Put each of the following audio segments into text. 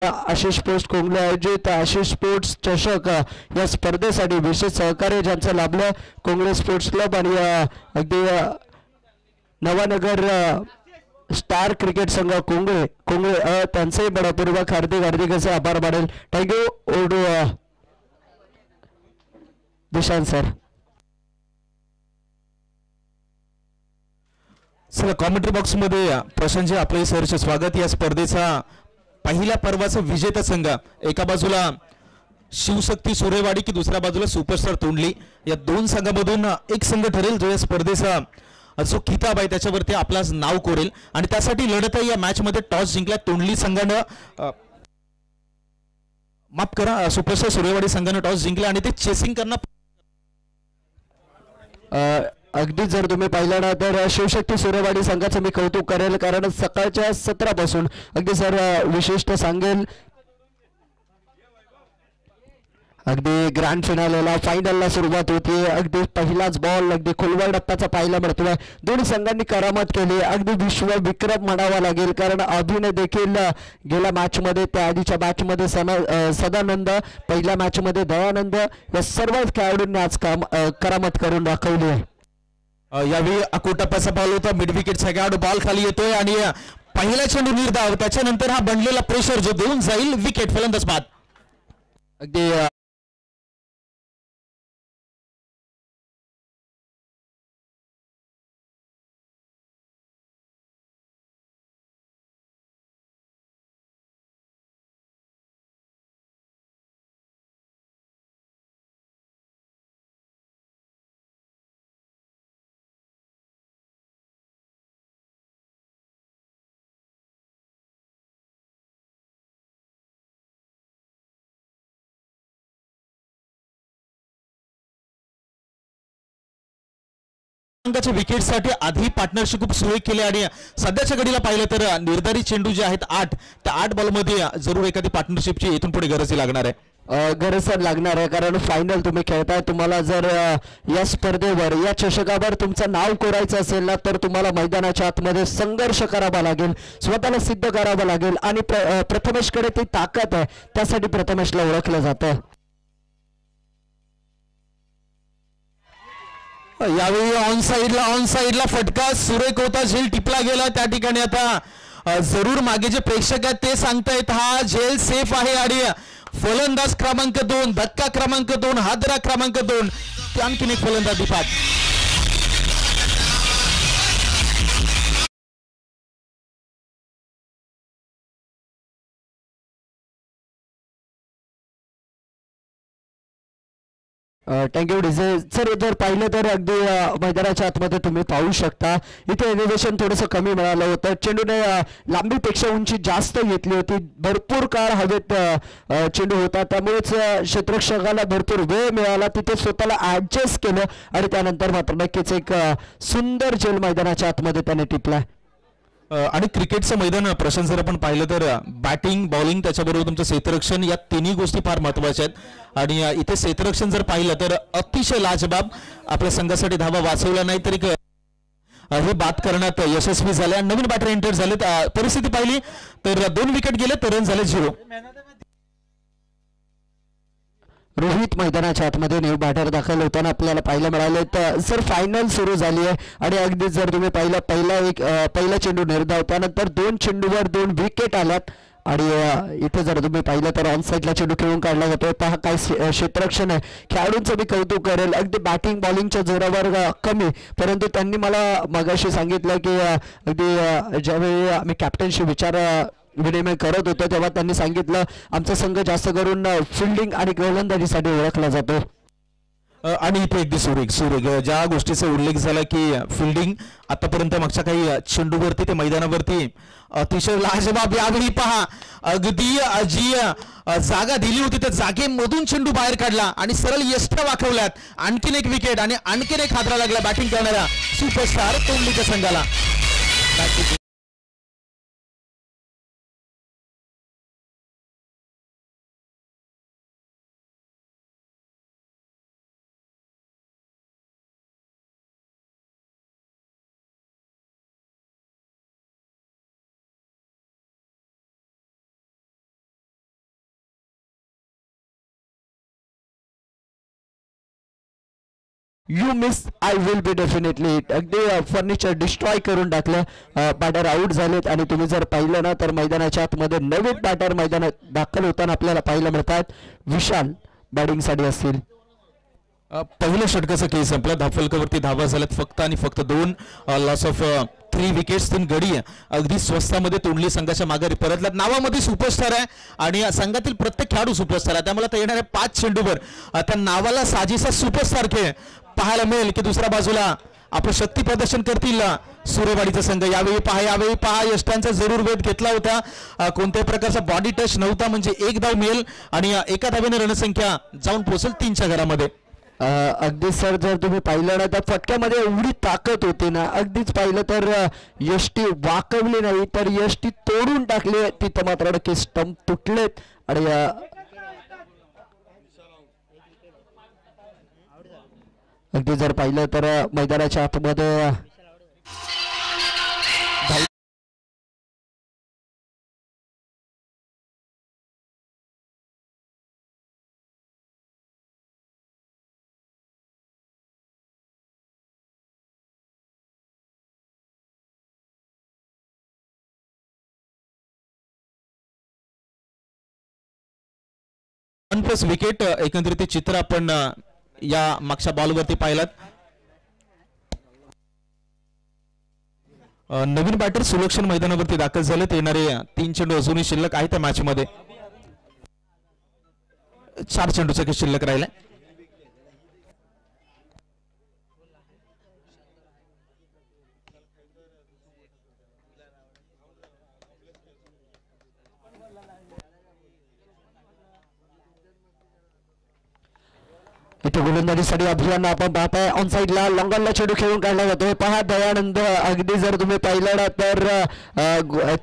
Ashish post Kongle आयोजित Ashish sports चषक या स्पर्धेसाठी विशेष सहकार्य ज्यांचं लाभलं कोंगले स्पोर्ट्स क्लब आणि अगदी नवानगर स्टार क्रिकेट संघ कोंगळे कोंगळे त्यांचेही बडापूर्वक हार्दिक हार्दिक असे आभार मानेल. थँक्यू ओडू दिशांत सर. चला कॉमेंट्री बॉक्स मध्ये प्रशांतजी आपले सरचे स्वागत. या स्पर्धेचा पहिल्या पर्वाचा विजेता संघ एका बाजूला शिवशक्ती सुरेवाडी की दुसऱ्या बाजूला सुपरस्टार तोंडली या दोन संघांमधून एक संघ ठरेल जो या स्पर्धेचा जो किताब आहे त्याच्यावरती आपला नाव कोरेल आणि त्यासाठी लढत आहे. या मॅच मध्ये टॉस जिंकला तोंडली संघानं माफ करा सुपरस्टार सुरेवाडी संघानं टॉस जिंकला आणि ते चेसिंग करणं अगदी जर तुम्ही पाहिलं ना तर शिवशक्ती सुरेवाडी संघाचं मी कौतुक करेल कारण सकाळच्या सत्रापासून अगदी सर विशिष्ट सांगेल अगदी ग्रँड फिनालेला फायनलला सुरुवात होती. अगदी पहिलाच बॉल अगदी खोलवर टप्प्याचा पाहायला मिळतोय. दोन्ही संघांनी करामत केली. अगदी विश्व विक्रम म्हणावा लागेल कारण अभिनय देखील गेल्या मॅचमध्ये त्या आधीच्या मॅचमध्ये सदानंद पहिल्या मॅचमध्ये दयानंद या सर्व खेळाडूंनी आज करामत करून दाखवली आहे. यावेळी अकोटप्पाचा बॉल होता मिड विकेट खेळाडू बॉल खाली येतोय आणि पहिला चेंडू निर्धाव त्याच्यानंतर हा बनलेला प्रेशर जो देऊन जाईल विकेट फलंदाज बाद. अगदी विकेटसाठी आधी पार्टनरशिप खूप सुरेख केली आणि सध्याच्या घडीला पाहिलं तर निर्धारित चेंडू जे आहेत 8 त्या 8 बॉलमध्ये जरूर एखादी पार्टनरशिपची इथून पुढे गरज लागणार आहे. गरज लागणार आहे कारण फायनल तुम्ही खेळताय. तुम्हाला जर या स्पर्धेवर या चषकावर तुमचं नाव कोरायचं असेल ना तर तुम्हाला मैदानाच्या आतमध्ये संघर्ष करावा लागेल, स्वतःला सिद्ध करावं लागेल आणि प्रथमेशकडे ती ताकद आहे. त्यासाठी प्रथमेशला ओळखलं जातं. यावेळी ऑन साइडला फटका सुरेख होता. झेल टिपला गेला त्या ठिकाणी. आता जरूर मागे जे प्रेक्षक आहेत ते सांगतायत हा झेल सेफ आहे आणि फलंदाज क्रमांक 2 धक्का क्रमांक 2 हादरा क्रमांक 2 आणखीन एक फलंदाज दिपात. Thank you DJ sir. जर पाहिलं तर अगदी मैदानाच्या आतमध्ये तुम्ही पाहू शकता इथे एलिव्हेशन थोडंसं कमी मिळालं होतं. चेंडूने लांबीपेक्षा उंची जास्त घेतली होती. भरपूर काळ हवेत चेंडू होता त्यामुळेच क्षेत्ररक्षकाला भरपूर वेळ मिळाला. तिथे स्वतःला ॲडजस्ट केलं आणि त्यानंतर मात्र नक्कीच एक सुंदर झेल मैदानाच्या आतमध्ये त्याने टिपला. आणि क्रिकेटचं मैदान प्रशांत जर आपण पाहिलं तर बॅटिंग बॉलिंग त्याच्याबरोबर तुमचं क्षेत्ररक्षण या तिन्ही गोष्टी फार महत्त्वाच्या आहेत आणि इथे क्षेत्ररक्षण जर पाहिलं तर अतिशय लाजबाब आपल्या संघासाठी धावा वाचवला नाही तरी हे बाद करण्यात यशस्वी झाले. नवीन बॅटर एंटर झाले. परिस्थिती पाहिली तर 2 विकेट गेले तर रन झाले 0. रोहित मैदानाच्या आतमध्ये न्यू बॅटर दाखल होताना आपल्याला पाहायला मिळाले. तर सर फायनल सुरू झाली आहे आणि अगदी जर तुम्ही पाहिलं पहिला चेंडू निर्धाव त्यानंतर 2 चेंडूवर 2 विकेट आल्यात आणि इथे जर तुम्ही पाहिलं तर ऑन साईडला चेंडू खेळून काढला जातोय. पहा काय क्षेत्ररक्षण आहे. खेळाडूंचं मी कौतुक करेल. अगदी बॅटिंग बॉलिंगच्या जोरावर कमी परंतु त्यांनी मला मगाशी सांगितलं की अगदी ज्यावेळी आम्ही कॅप्टनशी विनिमय करत होतो तेव्हा त्यांनी सांगितलं आमचा संघ जास्त करून फिल्डिंग आणि गोलंदाजीसाठी ओळखला जातो. आणि इथे अगदी सुरेख ज्या गोष्टीचा उल्लेख झाला की फिल्डिंग आतापर्यंत मागच्या काही चेंडूवरती ते मैदानावरती अतिशय लाजबाब. यावेळी पहा अगदी जी जागा दिली होती त्या जागेमधून चेंडू बाहेर काढला आणि सरळ यष्ट वाकवल्यात. आणखीन एक विकेट आणि आणखीन एक हादरा लागला बॅटिंग करणाऱ्या सुपरस्टार तोंडलीच्या संघाला. You miss I will be definitely hit. अगदी फर्निचर डिस्ट्रॉय करून टाकलं. बॅटर आउट झालेत आणि तुम्ही जर पाहिलं ना तर मैदानाच्या आतमध्ये नवीन बॅटर मैदानात दाखल होताना आपल्याला पाहायला मिळतात. विशाल बॅटिंगसाठी असतील. पहिल्या षटकाचा खेळ संपला. धावफलकावरती धावा झाल्यात फक्त आणि फक्त 2. लॉस ऑफ 3 विकेट्स 3 गडी. अगदी स्वस्तामध्ये तोंडली संघाच्या माघारी परतल्यात. नावामध्ये सुपरस्टार आहे आणि संघातील प्रत्येक खेळाडू सुपरस्टार आहे. त्यामुळे आता येणाऱ्या 5 चेंडूवर त्या नावाला साजेसा सुपरस्टार खेळ पाहायला मिळेल की दुसऱ्या बाजूला आपलं शक्ती प्रदर्शन करतील सुरेवाडीचा संघ. यावेळी पहा यष्टांचा जरूर वेध घेतला होता. कोणत्याही प्रकारचा बॉडी टच नव्हता. म्हणजे 1 धाव मिळेल आणि एका धावेने रणसंख्या जाऊन पोहोचेल 3च्या घरामध्ये. अगदी सर जर तुम्ही पाहिलं ना तर फटक्यामध्ये एवढी ताकद होती ना. अगदीच पाहिलं तर यष्टी वाकवली नाही तर यष्टी तोडून टाकली. तिथं मात्र की स्टंप तुटलेत आणि अगदी जर पाहिलं तर मैदानाच्या आतमध्ये प्लस विकेट एकंदरीत चित्र आपण या मागच्या बॉलवरती पाहिलात. नवीन बॅटर सुलक्षण मैदानावरती दाखल झालेत. येणारे 3 चेंडू अजूनही शिल्लक आहेत त्या मॅच मध्ये. 4 चेंडूचा खेळ शिल्लक राहिलाय. इथे गोलंदाजीसाठी अभियान आपण पाहताय. ऑन साईडला लॉंगॉनला चेंडू खेळून काढला जातोय. पहा दयानंद अगदी जर तुम्ही पाहिलं ना तर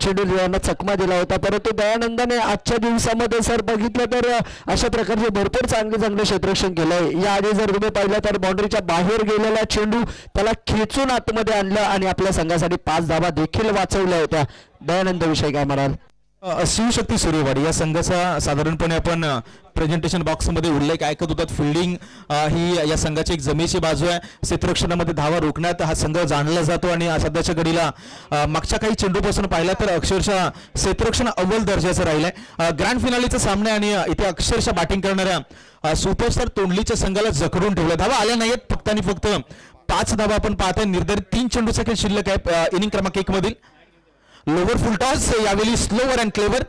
चेंडू चकमा दिला होता. परंतु दयानंदाने आजच्या दिवसामध्ये सर बघितलं तर अशा प्रकारचे भरपूर चांगले क्षेत्ररक्षण केलंय. याआधी जर तुम्ही पाहिलं तर बाउंड्रीच्या बाहेर गेलेला चेंडू त्याला खेचून आतमध्ये आणलं आणि आपल्या संघासाठी 5 धावा देखील वाचवल्या होत्या. दयानंद विषयी काय म्हणाल? शिवशक्ती सुरेवाडी या संघाचा साधारणपणे आपण प्रेझेंटेशन बॉक्समध्ये उल्लेख ऐकत होतात. फिल्डिंग ही या संघाची एक जमेची बाजू आहे. क्षेत्ररक्षणामध्ये धावा रोखण्यात हा संघ जाणला जातो आणि सध्याच्या घडीला मागच्या काही चेंडूपासून पाहिला तर अक्षरशः क्षेत्ररक्षण अव्वल दर्जाचं राहिलंय. ग्रँड फिनालीचा सामना आणि इथे अक्षरशः बॅटिंग करणाऱ्या सुपरस्टार तोंडलीच्या संघाला जखडून ठेवलं. धावा आल्या नाहीत फक्त आणि फक्त 5 धावा आपण पाहतोय. निर्धारित 3 चेंडूचा खेळ शिल्लक आहे इनिंग क्रमांक 1 मधील. लोअर फुलटॉस यावेळी स्लोवर अँड क्लेवर.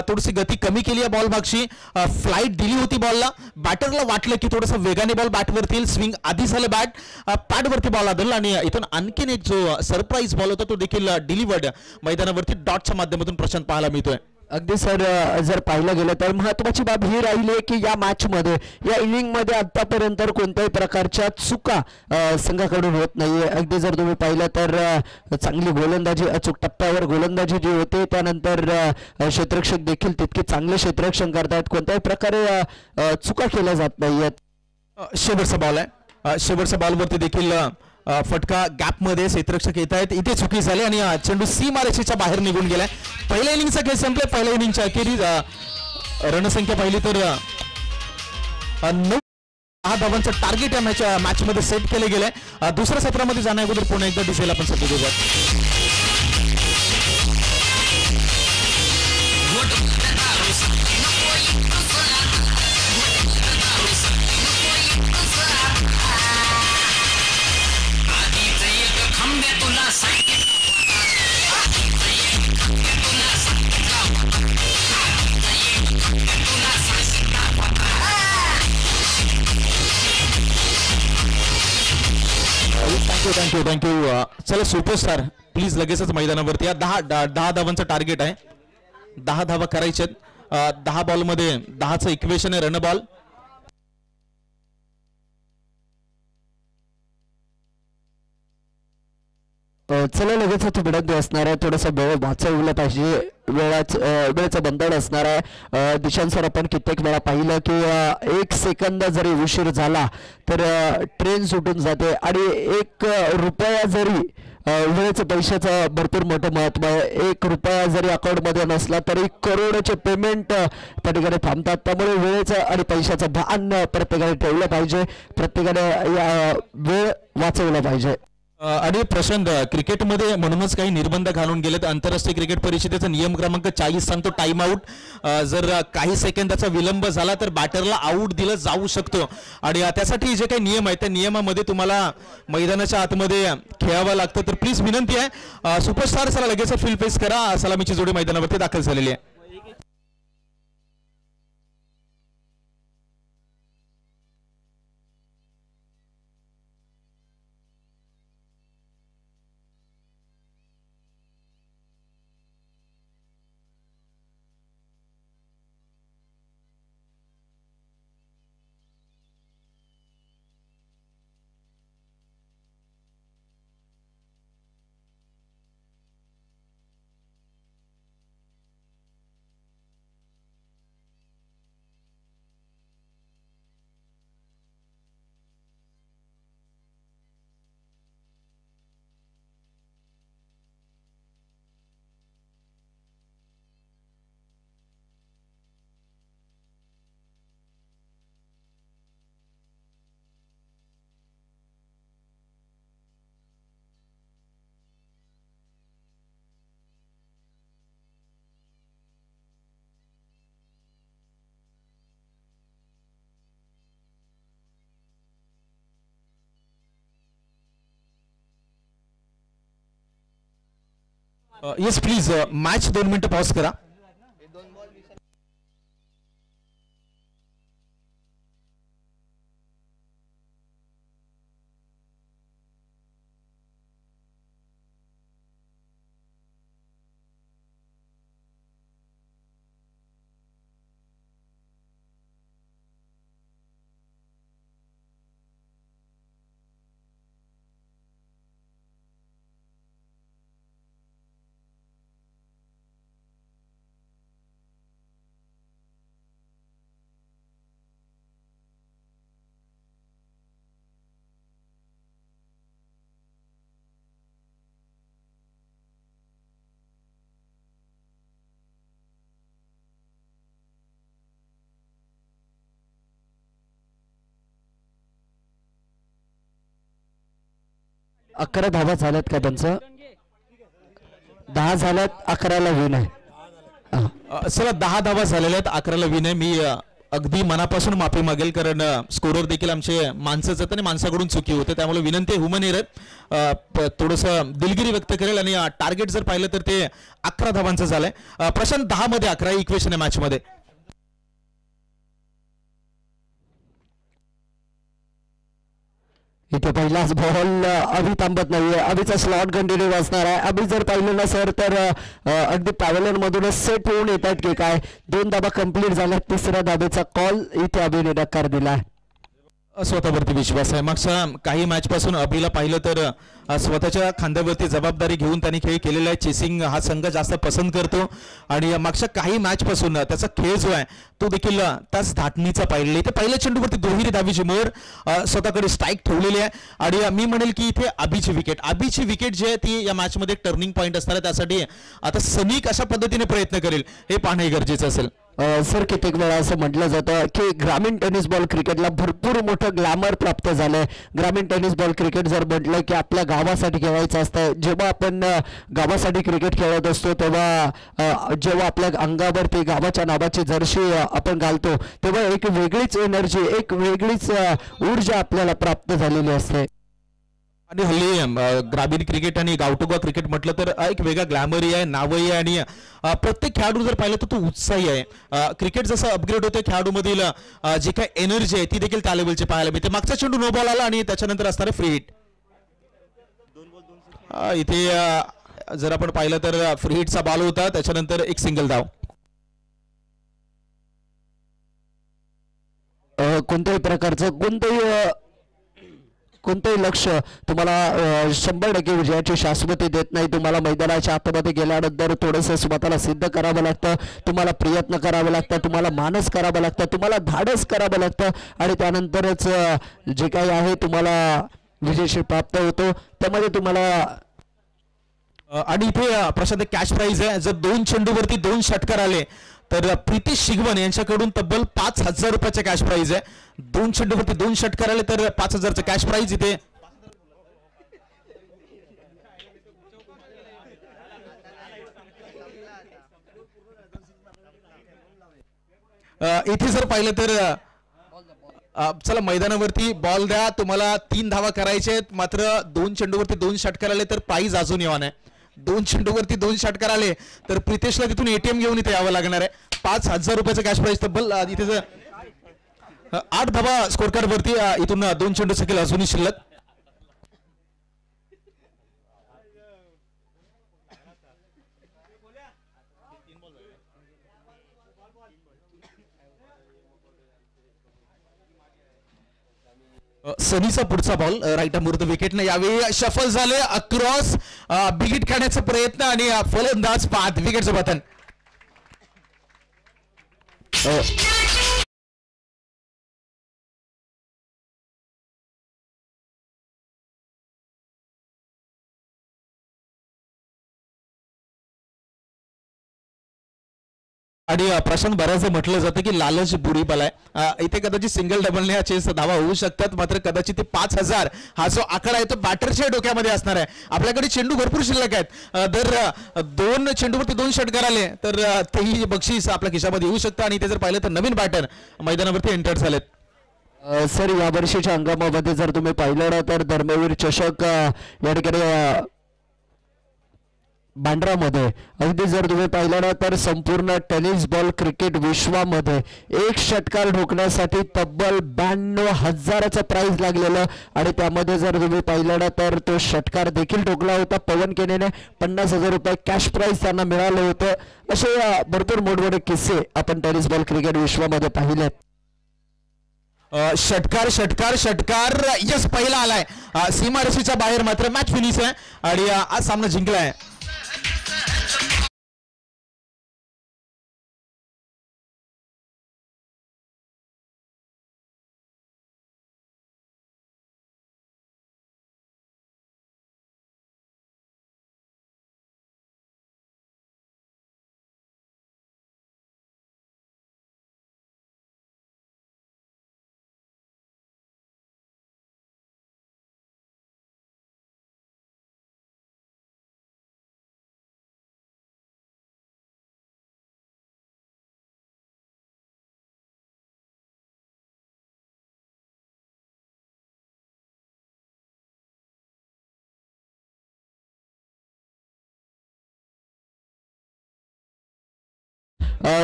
थोडीशी गती कमी केली आहे बॉल मागची. फ्लाईट दिली होती बॉलला. बॅटरला वाटलं की थोडासा वेगाने बॉल बॅटवरती येईल. स्विंग आधी झालं पॅडवरती बॉल आदळला आणि इथून आणखीन एक जो सरप्राईज बॉल होता तो देखील डिलिव्हर्ड मैदानावरती डॉटच्या माध्यमातून प्रशांत पाहायला मिळतोय. अगदी सर जर पाहिलं गेलं तर महत्वाची बाब ही राहिली आहे की या मॅच मध्ये या इनिंग मध्ये आतापर्यंत कोणत्याही प्रकारच्या चुका संघाकडून होत नाहीये. अगदी जर तुम्ही पाहिलं तर चांगली गोलंदाजी अचूक टप्प्यावर गोलंदाजी जी होते. त्यानंतर क्षेत्ररक्षक देखील तितके चांगले क्षेत्ररक्षण करतायत. कोणत्याही प्रकारे चुका केल्या जात नाहीयेत. शेवटचा बॉल आहे. शेवटच्या बॉलवरती देखील फटका गॅपमध्ये क्षेत्ररक्षक येत आहेत. इथे चुकी झाली आणि चेंडू सीमारेषेच्या बाहेर निघून गेलाय. पहिल्या इनिंगचा खेळ संपले. पहिल्या इनिंगच्या अखेरीस रणसंख्या पाहिली तर 9 धावांचं टार्गेट या मॅच मध्ये सेट केले गेले. दुसऱ्या सत्रामध्ये जाण्या अगोदर पुन्हा एकदा डिसेल आपण सध्या देऊयात. थँक्यू. चला सुपरस्टार प्लीज लगेचच मैदानावरती या. 10 धावांचं टार्गेट आहे. 10 धावा करायच्यात. 10 बॉलमध्ये 10चं इक्वेशन आहे रन बॉल. चला लगेच तो विनंती असणार आहे. थोडासा वेळ वाचवला पाहिजे. वेळेचं बंधन असणार आहे. दिशांसर आपण कित्येक वेळा पाहिलं की 1 सेकंद जरी उशीर झाला तर ट्रेन सुटून जाते आणि 1 रुपया जरी वेळेचं पैशाचं भरपूर मोठं महत्त्व आहे. 1 रुपया जरी अकाउंटमध्ये नसला तरी करोडोचे पेमेंट त्या ठिकाणी थांबतात. त्यामुळे वेळेचं आणि पैशाचं भान प्रत्येकाने ठेवलं पाहिजे. प्रत्येकाने या वेळ वाचवला पाहिजे. आणि प्रशांत, क्रिकेटमध्ये म्हणूनच काही निर्बंध घालून गेलेत. आंतरराष्ट्रीय क्रिकेट परिषदेचा नियम क्रमांक 40 सांगतो टाइम आउट. जर काही सेकंदाचा विलंब झाला तर बॅटरला आऊट दिलं जाऊ शकतो. आणि त्यासाठी जे काही नियम आहेत त्या नियमामध्ये तुम्हाला मैदानाच्या आतमध्ये खेळावं लागतं. तर प्लीज विनंती आहे, सुपरस्टार चला लगेच फील्ड फेस करा. सलामीची जोडी मैदानावरती दाखल झालेली आहे. येस प्लीज, मॅच 2 मिनिटं पॉज करा. अकरा धावा झाल्यात का त्यांचं? 10 झाल्यात, 11ला विन आहे. चला 10 धावा झालेल्या आहेत, 11ला विन आहे. मी अगदी मनापासून माफी मागेल, कारण स्कोरर देखील आमचे माणसंच आहेत आणि माणसाकडून चुकी होते. त्यामुळे विनंती आहे, ह्युमन एरर, थोडंसं दिलगिरी व्यक्त करेल. आणि टार्गेट जर पाहिलं तर ते 11 धावांचं झालंय. प्रशांत, 10 मध्ये 11 इक्वेशन आहे मॅच मध्ये. इथे पहिलाच बॉल अभि थांबत नाहीये. अभिचा स्लॉट कंटिन्यू असणार आहे. अभि जर पाहिलं ना सर तर अगदी पॅव्हलियन मधूनच सेट होऊन येतात की काय. 2 धाबा कंप्लीट झाल्या. 3ऱ्या धाबेचा कॉल इथे अभिने नकार दिला. स्वतःवरती विश्वास आहे. मागच्या काही मॅच पासून अभिला पाहिलं तर स्वतःच्या खांद्यावरती जबाबदारी घेऊन त्यांनी खेळ केलेला आहे. चेसिंग हा संघ जास्त पसंत करतो आणि मागच्या काही मॅच पासून त्याचा खेळ जो आहे तो देखील त्याच धाटणीचा पाहिलेला. इथे पहिल्या चेंडूवरती दुहेरी धावेची मोर, स्वतःकडे स्ट्राईक ठेवलेली आहे. आणि मी म्हणेल की इथे अभिची विकेट जी आहे ती या मॅच मध्ये टर्निंग पॉईंट असणार आहे. त्यासाठी आता समीक अशा पद्धतीने प्रयत्न करेल हे पाहणे गरजेचं असेल. सर, कित्येक वेळा असं म्हटलं जातं की ग्रामीण टेनिस बॉल क्रिकेटला भरपूर मोठं ग्लॅमर प्राप्त झालंय. ग्रामीण टेनिस बॉल क्रिकेट जर म्हटलं की आपल्या गावासाठी खेळायचं असतं. जेव्हा आपण गावासाठी क्रिकेट खेळत असतो तेव्हा जेव्हा आपल्या अंगावरती गावाच्या नावाची जर्सी आपण घालतो तेव्हा एक वेगळीच एनर्जी, एक वेगळीच ऊर्जा आपल्याला प्राप्त झालेली असते. आणि हल्ली ग्रामीण क्रिकेट आणि गावटोगा क्रिकेट म्हटलं तर एक वेगळा ग्लॅमरही आहे, नावही आहे. आणि प्रत्येक खेळाडू जर पाहिलं तर तो उत्साही आहे. क्रिकेट जसं अपग्रेड होतं खेळाडूमधील जी काही एनर्जी आहे ती देखील त्या लेवलची पाहायला मिळते. मागचा चेंडू नो बॉल आला आणि त्याच्यानंतर असणारे फ्री हिट. इथे जर आपण पाहिलं तर फ्री हिटचा बॉल होता, त्याच्यानंतर एक सिंगल धाव. कोणत्याही प्रकारचं कोणतंही लक्ष तुम्हाला 100% विजयाची शाश्वती देत नाही. तुम्हाला मैदानाच्या आतमध्ये गेल्यानंतर थोडंसं स्वतःला सिद्ध करावं लागतं. तुम्हाला प्रयत्न करावे लागतात, तुम्हाला मानस करावं लागतं, तुम्हाला धाडस करावं लागतं आणि त्यानंतरच जे काही आहे तुम्हाला विजयशी प्राप्त होतो. त्यामध्ये तुम्हाला आणि इथे प्रशांत कॅश प्राइज आहे. जर 2 चेंडूवरती 2 षटकार आले तर प्रितेश शिगवण यांच्याकडून तब्बल 5,000 रुपयाचे कॅश प्राइज आहे. 2 चेंडूवरती 2 षटकार आले तर 5,000चे कॅश प्राइज इथे. इथे जर पाहिलं तर चला मैदानावरती बॉल द्या, तुम्हाला 3 धावा करायचे आहेत. मात्र 2 चेंडूवरती 2 षटकार आले तर प्राइज अजून येणार आहे. 2 चेंडूवरती 2 षटकार आले तर प्रितेशला तिथून एटीएम घेऊन इथे यावं लागणार आहे. 5,000 रुपयाचं कॅश प्राइज तब्बल इथे जर 8 धावा स्कोर कार्ड वरती इथून 2 चेंडू सकेल अजूनही शिल्लक. सनीचा पुढचा बॉल राईट विरुद्ध विकेटने यावेळी शफल झाले. अक्रॉस बिगिट खेळण्याचा प्रयत्न आणि फलंदाज पाहत विकेटचं पतन. आणि प्रशांत बऱ्याचदा म्हटलं जातं की लालच बुरी बल आहे. इथे कदाचित सिंगल डबलने हा चेस धावा होऊ शकतात. मात्र कदाचित ते 5,000 हा जो आकडा आहे तो बॅटरच्या डोक्यामध्ये असणार आहे. आपल्याकडे चेंडू भरपूर शिल्लक आहेत. जर 2 चेंडूवरती 2 षटकार आले तर तेही बक्षीस आपल्या खिशामध्ये येऊ शकतं. आणि इथे जर पाहिलं तर नवीन बॅटर मैदानावरती एंटर झालेत. सर या वर्षीच्या हंगामामध्ये जर तुम्ही पाहिलं तर धर्मवीर चषक या ठिकाणी बांद्रामध्ये अगदी जर तुम्ही पाहिलं ना तर संपूर्ण टेनिस बॉल क्रिकेट विश्वामध्ये 1 षटकार ठोकण्यासाठी तब्बल 92,000चं प्राइज लागलेलं. आणि त्यामध्ये जर तुम्ही पाहिलं ना तर तो षटकार देखील ठोकला होता. पवन केनेने 50,000 रुपये कॅश प्राइज त्यांना मिळालं होतं. असे भरपूर मोठमोठे किस्से आपण टेनिस बॉल क्रिकेट विश्वामध्ये पाहिलेत. षटकार षटकार षटकार यस पहिला आलाय सीमारेषेच्या बाहेर. मात्र मॅच फिनिश आहे आणि आज सामना जिंकलाय.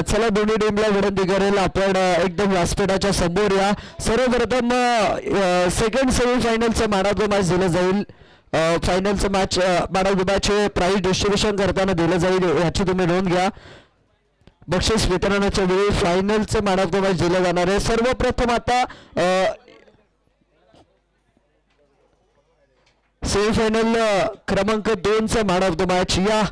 चला दोन्ही टीमला विनंती करेल आपण एकदम व्यासपीठाच्या समोर या. सर्वप्रथम सेकंड सेमीफायनलचं मॅन ऑफ द मॅच दिलं जाईल. फायनलचं मॅच मॅन ऑफ द मॅचचे प्राइज डिस्ट्रीब्युशन करताना दिलं जाईल याची तुम्ही नोंद घ्या. बक्षीस वितरणाच्या वेळी फायनलचं मॅन ऑफ द मॅच दिलं जाणार आहे. सर्वप्रथम आता सेमीफायनल क्रमांक 2चं मॅन ऑफ द मॅच या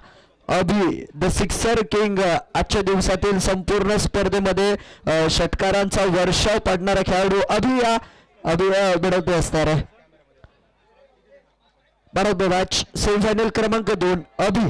अभि द सिक्सर किंग. आजच्या दिवसातील संपूर्ण स्पर्धेमध्ये षटकारांचा वर्षाव पाडणारा खेळाडू अभि मिळवतो असणार आहे. Man of the match semifinal क्रमांक 2 अभि.